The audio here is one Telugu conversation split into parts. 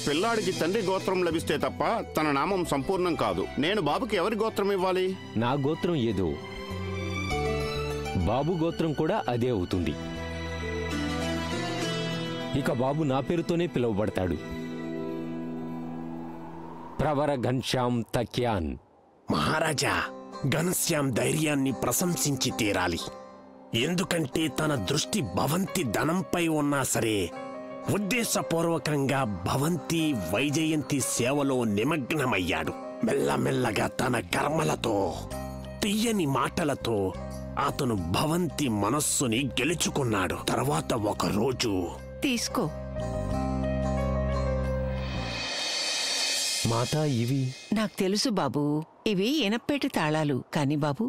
పిల్లాడికి తండ్రి గోత్రం లభిస్తే తప్ప తన నామం సంపూర్ణం కాదు. నేను బాబుకి ఎవరి గోత్రం ఇవ్వాలి? నా గోత్రం ఏదో బాబు గోత్రం కూడా అదే అవుతుంది. ఇక బాబు నా పేరుతోనే పిలువబడతాడు, ప్రవర ఘన్శ్యామ్ తక్యాన్. మహారాజా, ఘనశ్యామ్ ధైర్యాన్ని ప్రశంసించి తీరాలి. ఎందుకంటే తన దృష్టి భవంతి ధనంపై ఉన్నా సరే ఉద్దేశపూర్వకంగా భవంతి వైజయంతి సేవలో నిమగ్నమయ్యాడు. మెల్లమెల్లగా తన కర్మలతో తీయని మాటలతో అతను భవంతి మనస్సుని గెలుచుకున్నాడు. తర్వాత ఒక రోజు తీసుకో మాతా, ఇవి నాకు తెలుసు బాబు, ఇవి ఎనప్పేటి తాళాలు. కాని బాబు,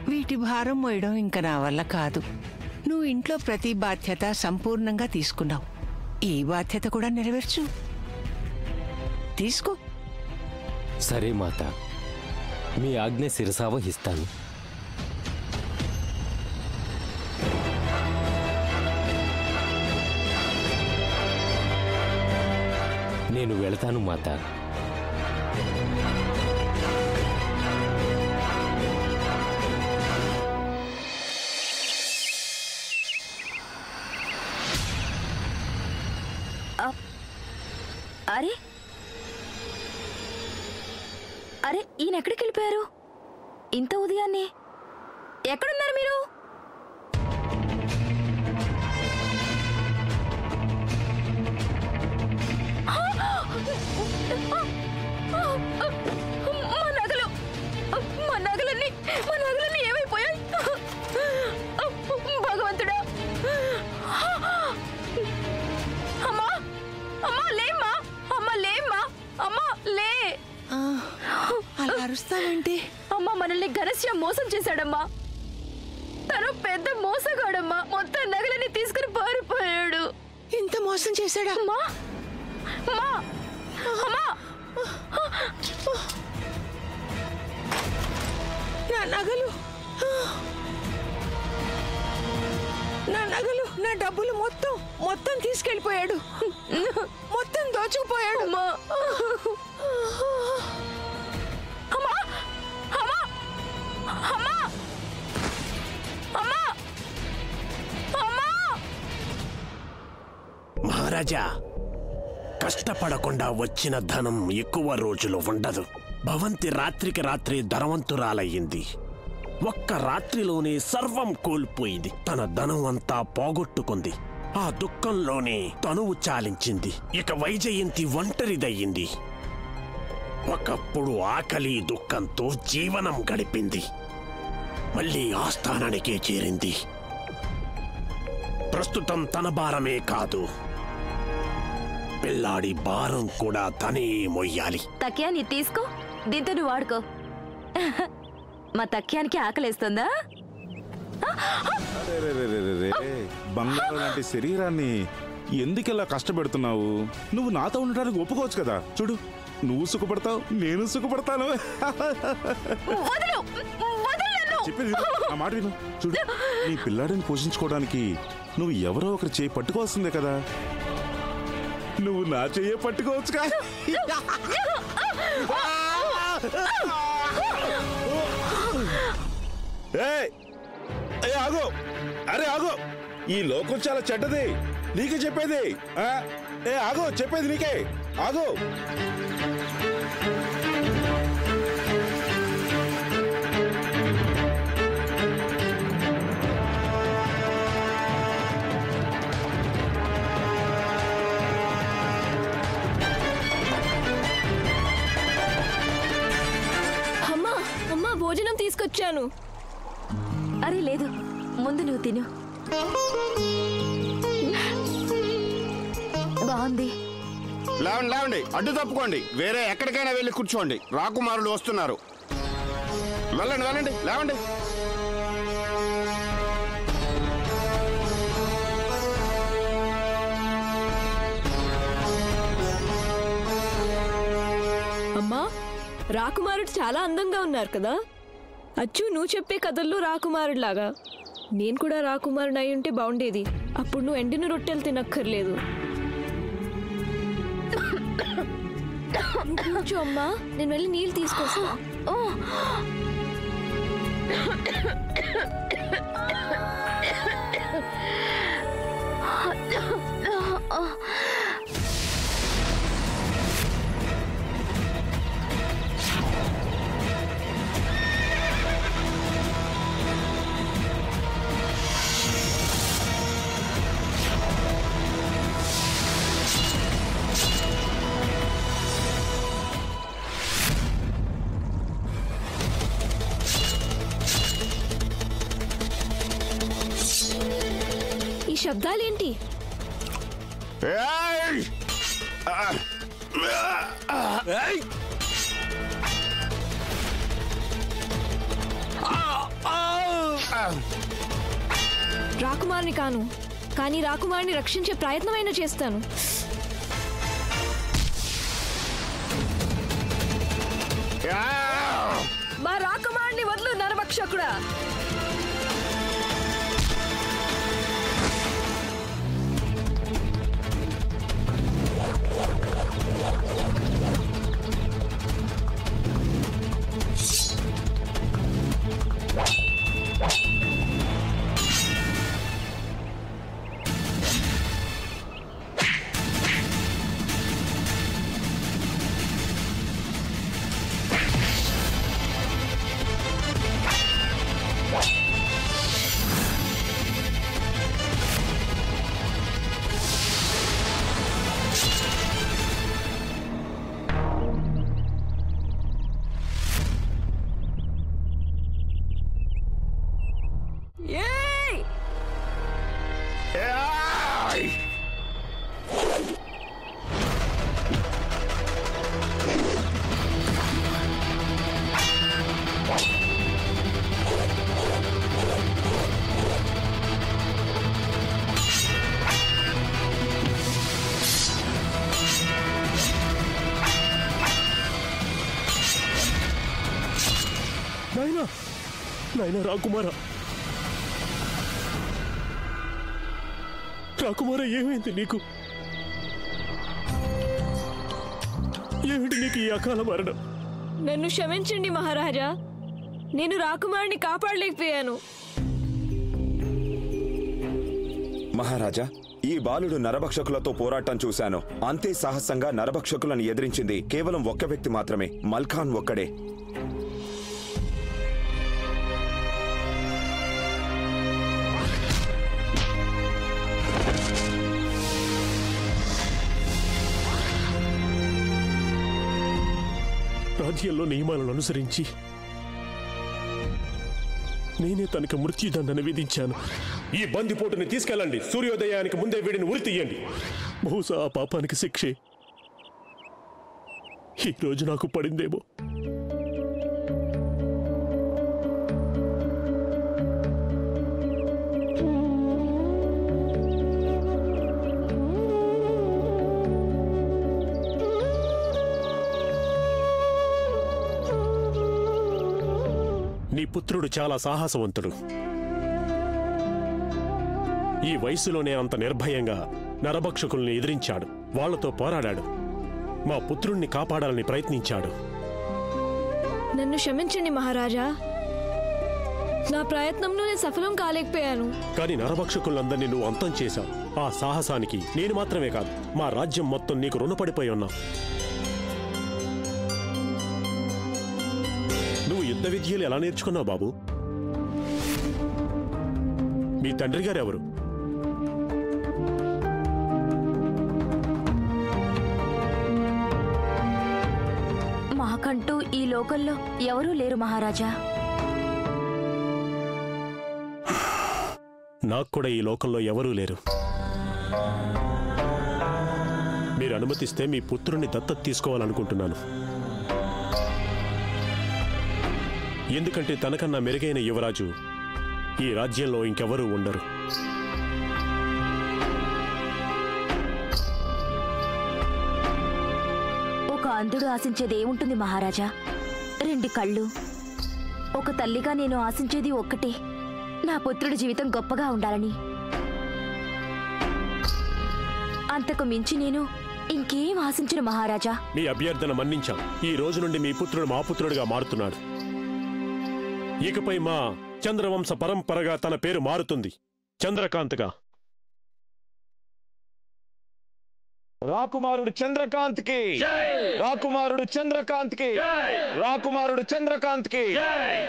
వీటి భారం మోయడం ఇంక నా వల్ల కాదు. నువ్వు ఇంట్లో ప్రతి బాధ్యత సంపూర్ణంగా తీసుకున్నావు. ఈ బాధ్యత కూడా నెరవేర్చు. తీసుకో. సరే మాతా, మీ ఆజ్ఞ శిరసావహిస్తాను. నేను వెళతాను మాతా. అరే అరే, ఈయన ఎక్కడికి వెళ్ళిపోయారు? ఇంత ఉదయాన్నే ఎక్కడున్నారు మీరు? మా నగలన్నీ ఏమైపోయాయి? భగవంతుడా! అమ్మా, అమ్మా లేమ్మా, అమ్మా లేమ్మా, అమ్మా లే. అలా అరుస్తావేంటి? అమ్మా, మనల్ని ఘనశ్యామ్ మోసం చేశాడమ్మా. తను పెద్ద మోసగాడమ్మా. మొత్తం నగలని తీసుకుని పారిపోయాడు. ఇంత మోసం చేశాడా? అమ్మా, అమ్మా, అమ్మా, నా నగలు, నా నగలు, నా డబ్బులు మొత్తం తీసుకెళ్ళిపోయాడు. మొత్తం దోచుకుపోయాడు. అమ్మా, అమ్మా, అమ్మా, అమ్మా, అమ్మా, అమ్మా. మహారాజా, కష్టపడకుండా వచ్చిన ధనం ఎక్కువ రోజులు ఉండదు. భవంతి రాత్రికి రాత్రి ధనవంతురాలయ్యింది. ఒక్క రాత్రిలోనే సర్వం కోల్పోయింది. తన ధనం అంతా పోగొట్టుకుంది. ఆ దుఃఖంలోనే తనువు చాలించింది. ఇక వైజయంతి ఒంటరిదయ్యింది. ఒకప్పుడు ఆకలి దుఃఖంతో జీవనం గడిపింది. మళ్ళీ ఆస్థానానికే చేరింది. ప్రస్తుతం తన భారమే కాదు, పిల్లాడి భారం కూడా తనే మొయ్యాలి. తక్యాన్ని తీసుకో, దీంతో నువ్వు వాడుకో. మా తక్యానికి ఆకలేస్తుందా? బంగారం లాంటి శరీరాన్ని ఎందుకెలా కష్టపెడుతున్నావు? నువ్వు నాతో ఉండడానికి ఒప్పుకోవచ్చు కదా. చూడు, నువ్వు సుఖపడతావు, నేను సుఖపడతాను. చెప్పేది ఆ మాట విను. చూడు, నీ పిల్లాడిని పోషించుకోవడానికి నువ్వు ఎవరో ఒకరు చేయి పట్టుకోవాల్సిందే కదా. నువ్వు నా చెయ్యే పట్టుకోవచ్చుగా. ఆగో, అరే ఆగో, ఈ లోకం చాలా చెడ్డది. నీకే చెప్పేది. ఆగో, చెప్పేది నీకే. ఆగో. భోజనం తీసుకొచ్చాను. అరే లేదు, ముందు నువ్వు తిను. బాగుంది. లేవండి లేవండి, అడ్డు తప్పుకోండి. వేరే ఎక్కడికైనా వెళ్ళి కూర్చోండి. రాకుమారులు వస్తున్నారు. వెళ్ళండి వెళ్ళండి, లేవండి. అమ్మా, రాకుమారుడు చాలా అందంగా ఉన్నారు కదా. అచ్చు, నువ్వు చెప్పే కథల్లో రాకుమారుడిలాగా. నేను కూడా రాకుమారుడు అయి ఉంటే బాగుండేది. అప్పుడు నువ్వు ఎండిన రొట్టెలు తినక్కర్లేదు. కూర్చో అమ్మా, నేను వెళ్ళి నీళ్ళు తీసుకొస్తా. ఈ శబ్దాలేంటి? రాకుమారిని కాను, కానీ రాకుమారిని రక్షించే ప్రయత్నమైనా చేస్తాను. మా రాకుమారిని వదులు నరభక్షకుడా. నాయనా రాకుమార, రాకుమార, ఏమైంది నీకు? ఏమిటి నీకు ఈ అకాల మరణం? నన్ను క్షమించండి మహారాజా, నేను రాకుమారిని కాపాడలేకపోయాను. మహారాజా, ఈ బాలుడు నరభక్షకులతో పోరాటం చూశాను. అంతే సాహసంగా నరభక్షకులను ఎదిరించింది కేవలం ఒక్క వ్యక్తి మాత్రమే, మల్ఖాన్ ఒక్కడే. రాజ్యంలో నియమాలను అనుసరించి నేనే తనకు మృత్యుదండన విధించాను. ఈ బందిపోటుని తీసుకెళ్ళండి, సూర్యోదయానికి ముందే వీడిని ఉరి తీయండి. బహుశా ఆ పాపానికి శిక్షే ఈ రోజు నాకు పడిందేమో. నీ పుత్రుడు చాలా సాహసవంతుడు. ఈ వయసులోనే అంత నిర్భయంగా నరభక్షకుల్ని ఎదిరించాడు, వాళ్లతో పోరాడాడు, మా పుత్రుణ్ణి కాపాడాలని ప్రయత్నించాడు. నన్ను క్షమించండి మహారాజా, నా ప్రయత్నంలో నేను సఫలం కాలేకపోయాను. కానీ నరభక్షకులందరినీ నువ్వు అంతం చేశావు. ఆ సాహసానికి నేను మాత్రమే కాదు, మా రాజ్యం మొత్తం నీకు రుణపడిపోయి ఉన్నాం. నువ్వు యుద్ధ విద్యలు ఎలా నేర్చుకున్నావు బాబు? మీ తండ్రి గారు ఎవరు? మాకంటూ ఈ లోకంలో ఎవరూ లేరు మహారాజా. నాకు కూడా ఈ లోకంలో ఎవరూ లేరు. మీరు అనుమతిస్తే మీ పుత్రుణ్ణి దత్తత తీసుకోవాలనుకుంటున్నాను. ఎందుకంటే తనకన్నా మెరుగైన యువరాజు ఈ రాజ్యంలో ఇంకెవరూ ఉండరు. ఒక అంధుడు ఆశించేది ఏముంటుంది మహారాజా? 2 కళ్ళు. ఒక తల్లిగా నేను ఆశించేది ఒక్కటే, నా పుత్రుడి జీవితం గొప్పగా ఉండాలని. అంతకు మించి నేను ఇంకేం ఆశించను మహారాజా. మీ అభ్యర్థన మన్నించాం. ఈ రోజు నుండి మీ పుత్రుడు మా పుత్రుడిగా మారుతున్నాడు. ఇకపై మా చంద్రవంశ పరంపరగా తన పేరు మారుతుంది, చంద్రకాంత్గా. రాకుమారుడు చంద్రకాంత్కి, రాకుమారుడు చంద్రకాంత్కి, రాకుమారుడు చంద్రకాంత్కి,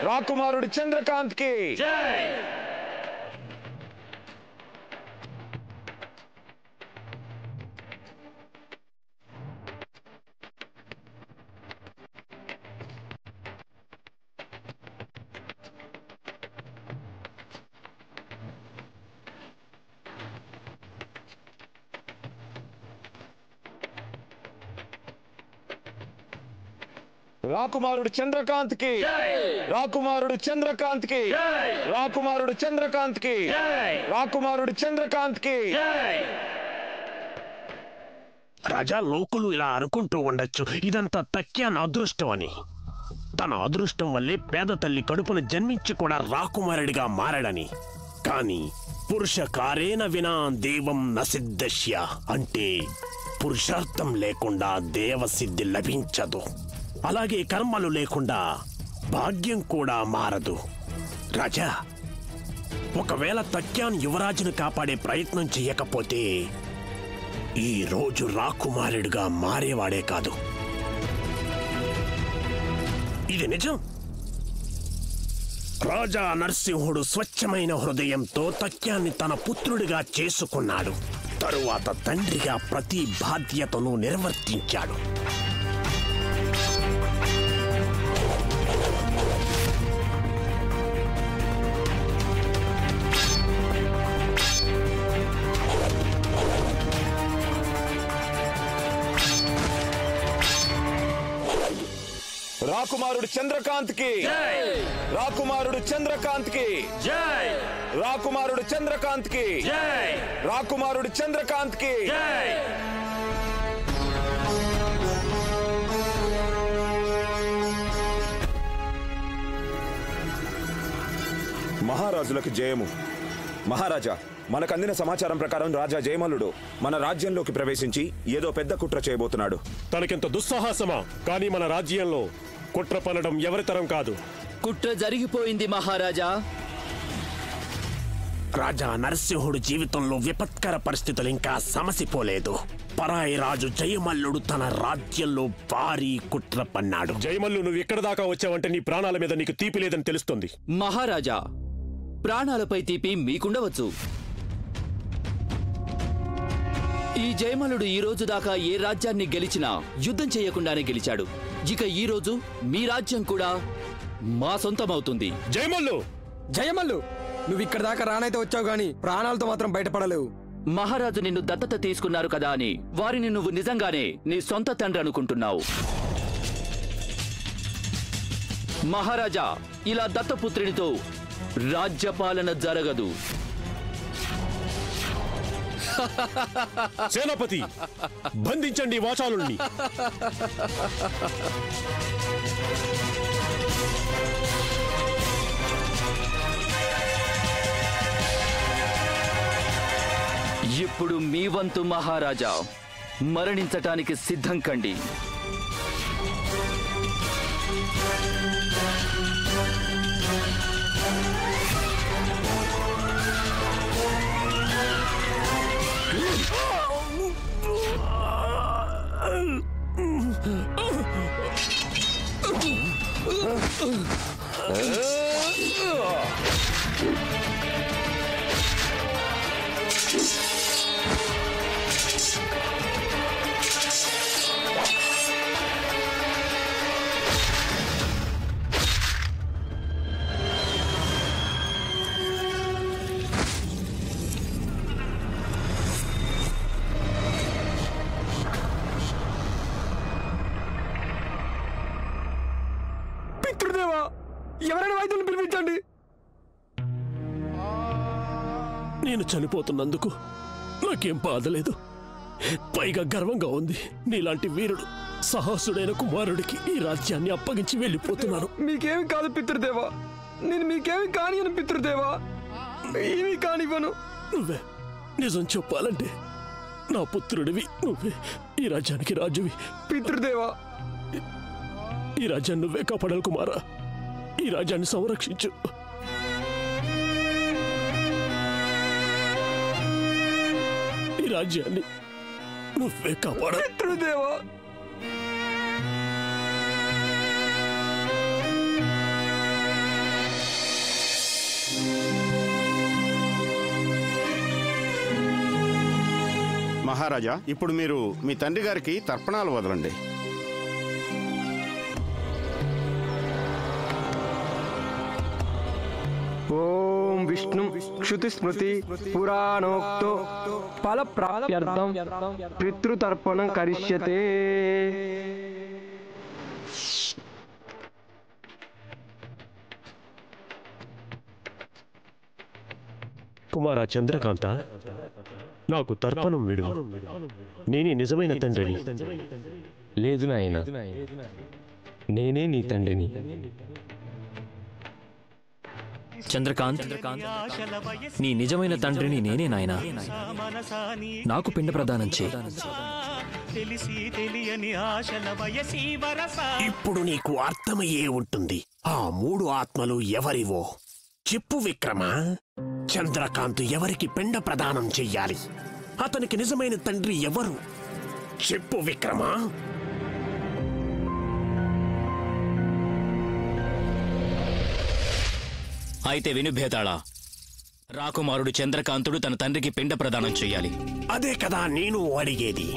రాకుమారుడు చంద్రకాంత్కి. రాకుమారుడు చంద్రకాంత్కి, రాకుమారుడు చంద్రకాంత్కి, రాకుమారుడు చంద్రకాంత్కి, రాకుమారుడు చంద్రకాంత్కి. రాజా, లోకులు ఇలా అనుకుంటూ ఉండొచ్చు ఇదంతా తక్యాన్ అదృష్టం అని. తన అదృష్టం వల్లే పేద తల్లి కడుపున జన్మించి కూడా రాకుమారుడిగా మారడని. కాని పురుష కారేన వినా దేవం నసిద్ధస్య అంటే పురుషార్థం లేకుండా దేవసిద్ధి లభించదు. అలాగే కర్మలు లేకుండా భాగ్యం కూడా మారదు. రాజా, ఒకవేళ తక్యాన్ యువరాజును కాపాడే ప్రయత్నం చెయ్యకపోతే ఈ రోజు రాకుమారుడిగా మారేవాడే కాదు. ఇది నిజం. రాజా నరసింహుడు స్వచ్ఛమైన హృదయంతో తక్యాన్ని తన పుత్రుడిగా చేసుకున్నాడు. తరువాత తండ్రిగా ప్రతి బాధ్యతను నిర్వర్తించాడు. రాకుమారుడు చంద్రకాంత్కి, రాకుమారుడు చంద్రకాంత్కి, రాకుమారుడు చంద్రకాంత్కి, రాకుమారుడు చంద్రకాంత్కి. మహారాజులకు జయము. మహారాజా, మనకందిన సమాచారం ప్రకారం రాజా జయమల్లుడు మన రాజ్యంలోకి ప్రవేశించి ఏదో పెద్ద కుట్ర చేయబోతున్నాడు. తనకెంత దుస్సాహసమా? కానీ మన రాజ్యంలో కుట్ర పనడం ఎవరితరం కాదు. కుట్ర జరిగిపోయింది మహారాజా. రాజా నరసింహుడు జీవితంలో విపత్కర పరిస్థితులు ఇంకా సమసిపోలేదు. పరాయి రాజు జయమల్లుడు తన రాజ్యంలో భారీ కుట్ర పన్నాడు. జయమల్లు, నువ్వు ఇక్కడ దాకా వచ్చావంటే నీ ప్రాణాల మీద నీకు తీపి లేదని తెలుస్తుంది. మహారాజా, ప్రాణాలపై తీపి మీకుండవచ్చు. ఈ జయమల్లుడు ఈ రోజు దాకా ఏ రాజ్యాన్ని గెలిచినా యుద్ధం చేయకుండానే గెలిచాడు. ఇక ఈ రోజు మీ రాజ్యం కూడా మా సొంతమవుతుంది. జయమల్లు, జయమల్లు, నువ్వు ఇక్కడ దాకా రానైతే వచ్చావు గాని ప్రాణాలతో మాత్రం బయటపడలేవు. మహారాజు నిన్ను దత్తత తీసుకున్నారు కదా అని వారిని నువ్వు నిజంగానే నీ సొంత తండ్రి అనుకుంటున్నావు. మహారాజా, ఇలా దత్తపుత్రునితో రాజ్యపాలన జరగదు. సేనాపతి, బంధించండి వాచాలుణ్ణి. ఇప్పుడు మీ వంతు మహారాజా. మరణించటానికి సిద్ధం కండి. పితృదేవా, ఎవరైనా వైద్యులను పిలిపించండి. నేను చనిపోతున్నందుకు నాకేం బాధలేదు, పైగా గర్వంగా ఉంది. నీలాంటి వీరుడు సాహసుడైన కుమారుడికి ఈ రాజ్యాన్ని అప్పగించి వెళ్ళిపోతున్నాను. మీకేమి కాదు పితృదేవా, నేను మీకేమి కానియను పితృదేవా, ఏమీ కానివ్వను. నువ్వే నిజం చెప్పాలంటే నా పుత్రుడివి, నువ్వే ఈ రాజ్యానికి రాజువి. పితృదేవా, ఈ రాజ్యాన్ని నువ్వే కాపాడాలి కుమారా. ఈ రాజ్యాన్ని సంరక్షించు. ఈ రాజ్యాన్ని నువ్వే కాపాడాలి. పితృదేవా. మహారాజా, ఇప్పుడు మీరు మీ తండ్రి గారికి తర్పణాలు వదలండి. ఓం విష్ణు శ్రుతి స్మృతి పురాణోక్తో ఫల ప్రాప్త్యర్థం పితృతర్పణం కరిష్యతే. కుమారా చంద్రకాంత, నాకు తర్పణం విడు. నేనే నిజమైన తండ్రిని. లేదు నాయన, నేనే నీ తండ్రిని. చంద్రకాంత్, నీ నిజమైన తండ్రిని నేనే నాయనా. నాకు పిండ ప్రదానం చేయి. ఇప్పుడు నీకు అర్థమయ్యే ఉంటుంది ఆ 3 ఆత్మలు ఎవరివో. చెప్పు విక్రమ, చంద్రకాంత్ ఎవరికి పిండ ప్రదానం చెయ్యాలి? అతనికి నిజమైన తండ్రి ఎవరు? చెప్పు విక్రమ. అయితే విను భేతాళ, రాకుమారుడు చంద్రకాంతుడు తన తండ్రికి పిండ ప్రదానం చెయ్యాలి. అదే కదా నేను అడిగేది.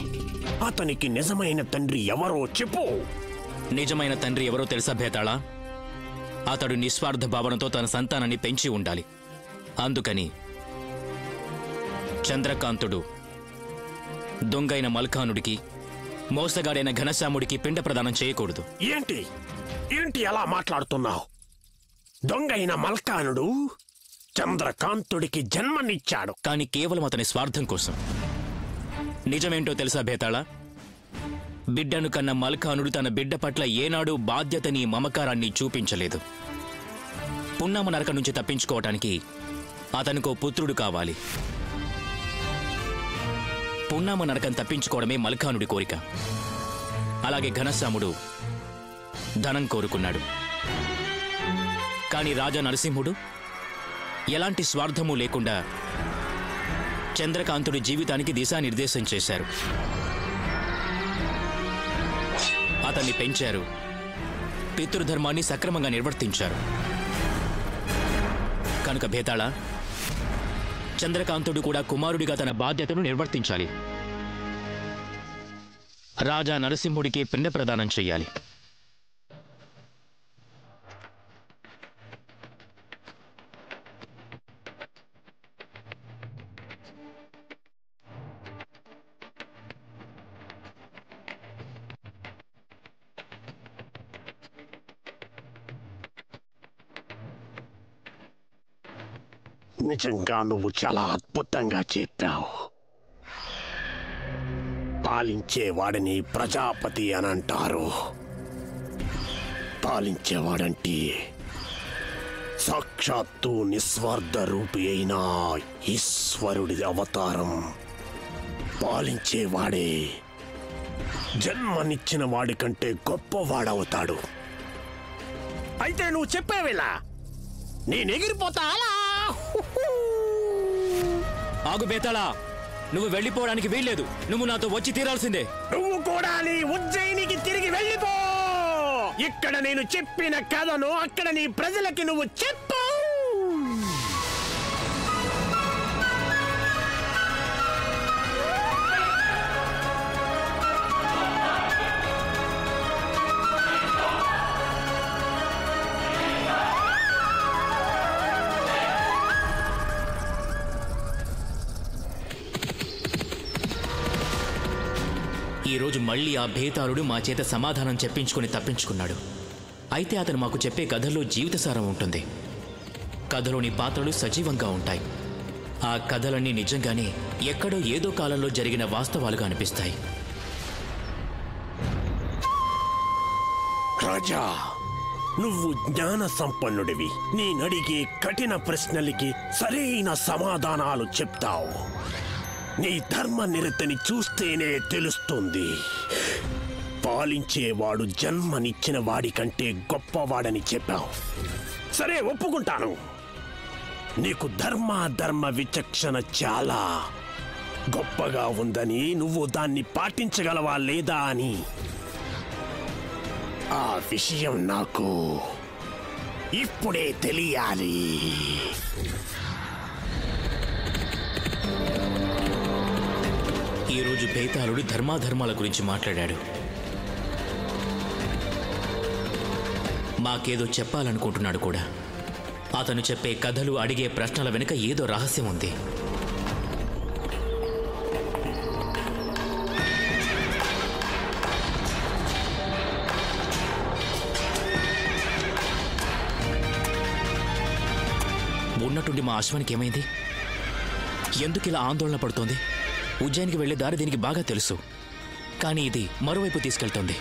అతనికి నిజమైన తండ్రి ఎవరో చెప్పు. నిజమైన తండ్రి ఎవరో తెలుసా భేతాళ? అతడు నిస్వార్థ భావనతో తన సంతానాన్ని పెంచి ఉండాలి. అందుకని చంద్రకాంతుడు దొంగైన మల్కానుడికి, మోసగాడైన ఘనశ్యాముడికి పిండ ప్రదానం చేయకూడదు. ఏంటి ఏంటి అలా మాట్లాడుతున్నావు? దొంగైన మల్కానుడు చంద్రకాంతుడికి జన్మనిచ్చాడు, కానీ కేవలం అతని స్వార్థం కోసం. నిజమేంటో తెలుసా భేతాళ? బిడ్డను కన్న మల్కానుడు తన బిడ్డ పట్ల ఏనాడు బాధ్యతని, మమకారాన్ని చూపించలేదు. పున్నామ నరక నుంచి తప్పించుకోవటానికి అతనికో పుత్రుడు కావాలి. పున్నామ నరకం తప్పించుకోవడమే మల్కానుడి కోరిక. అలాగే ఘనశ్యాముడు ధనం కోరుకున్నాడు. కాని రాజా నరసింహుడు ఎలాంటి స్వార్థము లేకుండా చంద్రకాంతుడి జీవితానికి దిశానిర్దేశం చేశారు. అతన్ని పెంచారు, పితృధర్మాన్ని సక్రమంగా నిర్వర్తించారు. కనుక భేతాళ, చంద్రకాంతుడు కూడా కుమారుడిగా తన బాధ్యతను నిర్వర్తించాలి. రాజా నరసింహుడికి పిండ ప్రదానం చెయ్యాలి. నిజంగా నువ్వు చాలా అద్భుతంగా చెప్పావు. పాలించేవాడిని ప్రజాపతి అని అంటారు. పాలించేవాడంటే సాక్షాత్తు నిస్వార్థ రూపి అయిన ఈశ్వరుడి అవతారం. పాలించేవాడే జన్మనిచ్చిన వాడి కంటే గొప్పవాడవుతాడు. అయితే నువ్వు చెప్పేవేలా నేను ఎగిరిపోతా అలా. ఆగు బేతాళ, నువ్వు వెళ్ళిపోవడానికి వీల్లేదు. నువ్వు నాతో వచ్చి తీరాల్సిందే. నువ్వు కూడా నీ ఉజ్జయినికి తిరిగి వెళ్ళిపో. ఇక్కడ నేను చెప్పిన కథను అక్కడ నీ ప్రజలకి నువ్వు చెప్పు. ఈరోజు మళ్ళీ ఆ భేతాళుడు మా చేత సమాధానం చెప్పించుకుని తప్పించుకున్నాడు. అయితే అతను మాకు చెప్పే కథల్లో జీవితసారం ఉంటుంది. కథలోని పాత్రలు సజీవంగా ఉంటాయి. ఆ కథలన్నీ నిజంగానే ఎక్కడో ఏదో కాలంలో జరిగిన వాస్తవాలుగా అనిపిస్తాయి. రాజా, నువ్వు జ్ఞాన సంపన్నుడివి. నేనడిగే కఠిన ప్రశ్నలకి సరైన సమాధానాలు చెప్తావు. నీ ధర్మ నిరతని చూస్తేనే తెలుస్తుంది. పాలించేవాడు జన్మనిచ్చిన వాడి కంటే గొప్పవాడని చెప్పావు. సరే, ఒప్పుకుంటాను. నీకు ధర్మ విచక్షణ చాలా గొప్పగా ఉందని, నువ్వు దాన్ని పాటించగలవా లేదా అని ఆ విషయం నాకు ఇప్పుడే తెలియాలి. ఈరోజు బేతాళుడు ధర్మాధర్మాల గురించి మాట్లాడాడు. మాకేదో చెప్పాలనుకుంటున్నాడు కూడా. అతను చెప్పే కథలు, అడిగే ప్రశ్నల వెనుక ఏదో రహస్యం ఉంది. ఉన్నట్టుండి మా అశ్వానికి ఏమైంది? ఎందుకు ఇలా ఆందోళన పడుతోంది? ఉజ్జయినికి వెళ్లే దారి దీనికి బాగా తెలుసు, కానీ ఇది మరోవైపు తీసుకెళ్తోంది.